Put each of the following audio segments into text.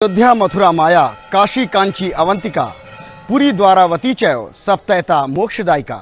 अयोध्या मथुरा माया काशी कांची अवंतिका पुरी द्वारावती चैव सप्तैता मोक्षदायिका।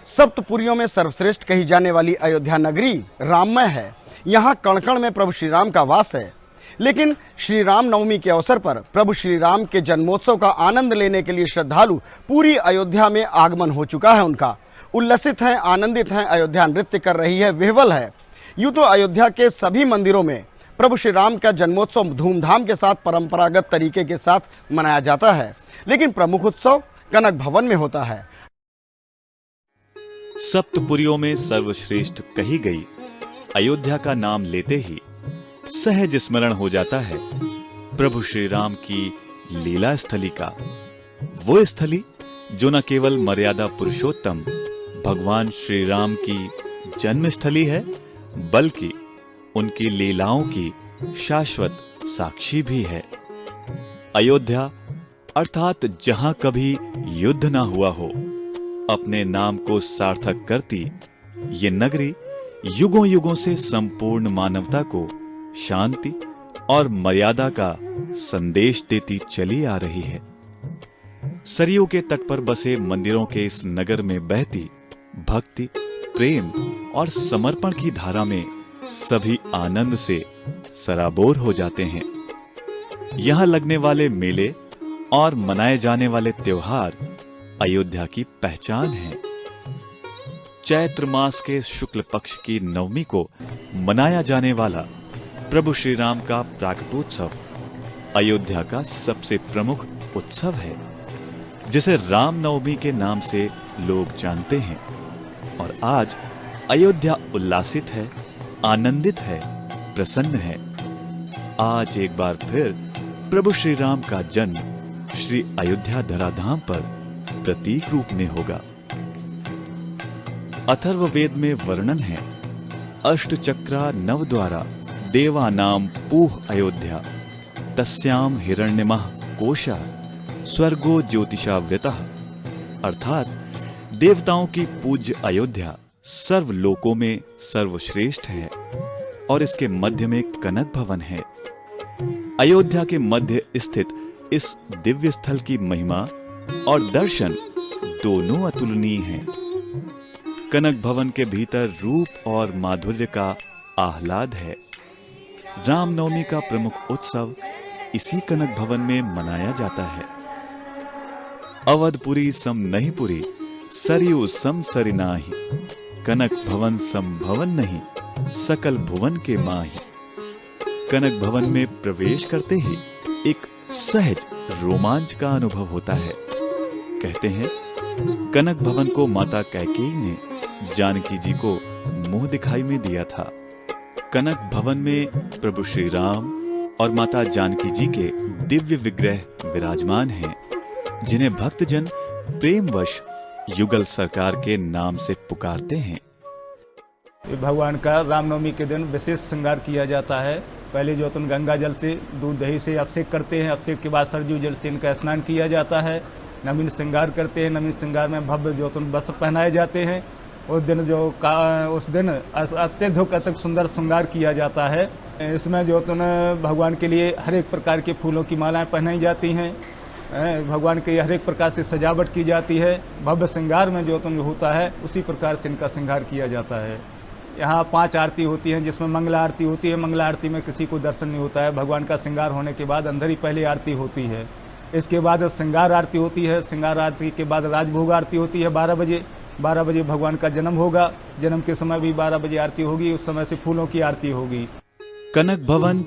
सप्तपुरियों में सर्वश्रेष्ठ कही जाने वाली अयोध्या नगरी राममय है। यहाँ कण कण में प्रभु श्री राम का वास है। लेकिन श्री राम नवमी के अवसर पर प्रभु श्री राम के जन्मोत्सव का आनंद लेने के लिए श्रद्धालु पूरी अयोध्या में आगमन हो चुका है। उनका उल्लसित हैं, आनंदित हैं। अयोध्या नृत्य कर रही है, विह्वल है। यूँ तो अयोध्या के सभी मंदिरों में प्रभु श्री राम का जन्मोत्सव धूमधाम के साथ परंपरागत तरीके के साथ मनाया जाता है, लेकिन प्रमुख उत्सव कनक भवन में होता है। सप्तपुरियों में सर्वश्रेष्ठ कही गई अयोध्या का नाम लेते ही सहज स्मरण हो जाता है प्रभु श्री राम की लीला स्थली का। वो स्थली जो न केवल मर्यादा पुरुषोत्तम भगवान श्री राम की जन्म स्थली है, बल्कि उनकी लीलाओं की शाश्वत साक्षी भी है। अयोध्या अर्थात जहां कभी युद्ध ना हुआ हो, अपने नाम को सार्थक करती ये नगरी युगों युगों से संपूर्ण मानवता को शांति और मर्यादा का संदेश देती चली आ रही है। सरयू के तट पर बसे मंदिरों के इस नगर में बहती भक्ति, प्रेम और समर्पण की धारा में सभी आनंद से सराबोर हो जाते हैं। यहां लगने वाले मेले और मनाए जाने वाले त्योहार अयोध्या की पहचान है। चैत्र मास के शुक्ल पक्ष की नवमी को मनाया जाने वाला प्रभु श्री राम का प्राकटोत्सव अयोध्या का सबसे प्रमुख उत्सव है, जिसे राम नवमी के नाम से लोग जानते हैं। और आज अयोध्या उल्लासित है, आनंदित है, प्रसन्न है। आज एक बार फिर प्रभु श्री राम का जन्म श्री अयोध्या धराधाम पर प्रतीक रूप में होगा। अथर्ववेद में वर्णन है, अष्टचक्रा नवद्वारा देवा नाम पूह अयोध्या तस्याम हिरण्यमः कोशा स्वर्गो ज्योतिषा वृतः। अर्थात देवताओं की पूज्य अयोध्या सर्वलोकों में सर्वश्रेष्ठ है और इसके मध्य में कनक भवन है। अयोध्या के मध्य स्थित इस दिव्य स्थल की महिमा और दर्शन दोनों अतुलनीय हैं। कनक भवन के भीतर रूप और माधुर्य का आह्लाद है। रामनवमी का प्रमुख उत्सव इसी कनक भवन में मनाया जाता है। अवधपुरी सम नहीं पुरी, सरयू सम सरि नाही, कनक भवन सम भवन नहीं, सकल भुवन के माही। कनक भवन में प्रवेश करते ही एक सहज रोमांच का अनुभव होता है। कहते हैं, कनक भवन को माता कैकेयी ने जानकी जी को मुंह दिखाई में दिया था। कनक भवन में प्रभु श्री राम और माता जानकी जी के दिव्य विग्रह विराजमान हैं, जिन्हें भक्तजन प्रेमवश युगल सरकार के नाम से पुकारते हैं। भगवान का रामनवमी के दिन विशेष श्रृंगार किया जाता है। पहले जो तुम गंगा जल से, दूध दही से अभिषेक करते हैं। अभिषेक के बाद सरयू जल से इनका स्नान किया जाता है। नवीन श्रृंगार करते हैं। नवीन श्रृंगार में भव्य जो तुम वस्त्र पहनाए जाते हैं। उस दिन अत्यधिक सुंदर श्रृंगार किया जाता है। इसमें जो तुम भगवान के लिए हर एक प्रकार के फूलों की मालाएं पहनाई जाती हैं। भगवान के हर एक प्रकार से सजावट की जाती है। भव्य श्रृंगार में जो तुम होता है, उसी प्रकार से इनका श्रृंगार किया जाता है। यहाँ 5 आरती होती हैं, जिसमें मंगला आरती होती है। मंगला आरती में किसी को दर्शन नहीं होता है। भगवान का श्रृंगार होने के बाद अंदर ही पहली आरती होती है। इसके बाद श्रृंगार आरती होती है। श्रृंगार आरती के बाद राजभोग आरती होती है 12 बजे। 12 बजे भगवान का जन्म होगा। जन्म के समय भी 12 बजे आरती होगी। उस समय से फूलों की आरती होगी। कनक भवन